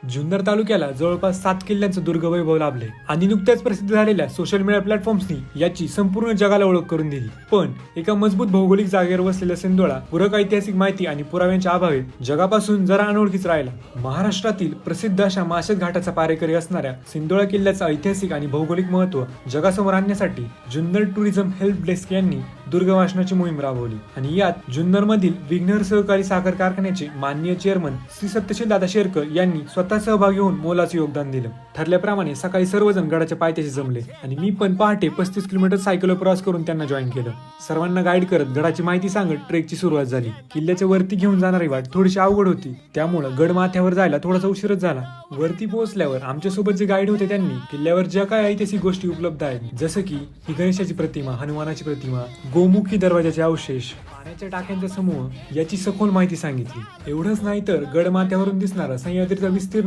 जुन्नर तालुक्याला जवळपास 7 किल्ल्यांचं दुर्ग वैभव लाभले आणि नुकत्याच प्रसिद्ध झालेल्या सोशल मीडिया प्लॅटफॉर्म्सनी याची संपूर्ण जगाला ओळख करून दिली. पण एका मजबूत भौगोलिक जागेवर वसलेला सिंधोळा पूरक ऐतिहासिक माहिती आणि पुराव्यांच्या अभावी जगापासून जरा अनोळखीच राहिला. महाराष्ट्रातील प्रसिद्ध अशा माशेत घाटाचा पारेकरी असणाऱ्या सिंधोळा किल्ल्याचं ऐतिहासिक आणि भौगोलिक महत्त्व जगासमोर आणण्यासाठी जुन्नर टुरिझम हेल्प डेस्क यांनी दुर्ग वाचनाची मोहीम राबवली आणि यात जुन्नर मधील विघ्नर सहकारी साखर कारखान्याचे माननीय चेअरमन श्री सत्यशील दादा शेरकर यांनी स्वतः सहभागी होऊन मोलाचे योगदान दिलं. ठरल्याप्रमाणे सकाळी सर्वजण गडाच्या पायथ्याशी जमले आणि मी पण पहाटे 35 किलोमीटर सायकलवर प्रवास करून त्यांना जॉईन केलं. सर्वांना गाईड करत गडाची माहिती सांगत ट्रेकची सुरुवात झाली. किल्ल्याच्या वरती घेऊन जाणारी वाट थोडीशी अवघड होती, त्यामुळे गड माथ्यावर जायला थोडासा उशीरच झाला. वरती पोहोचल्यावर आमच्या सोबत जे गाईड होते त्यांनी किल्ल्यावर ज्या काही ऐतिहासिक गोष्टी उपलब्ध आहेत, जसं की ही गणेशाची प्रतिमा, हनुमानाची प्रतिमा, गोमुखी दरवाजाचे अवशेष, पाण्याच्या टाक्यांचा समूह याची सखोल माहिती सांगितली. एवढंच नाही तर गड माथ्यावरून दिसणारा सह्याद्रीचा विस्तीर्ण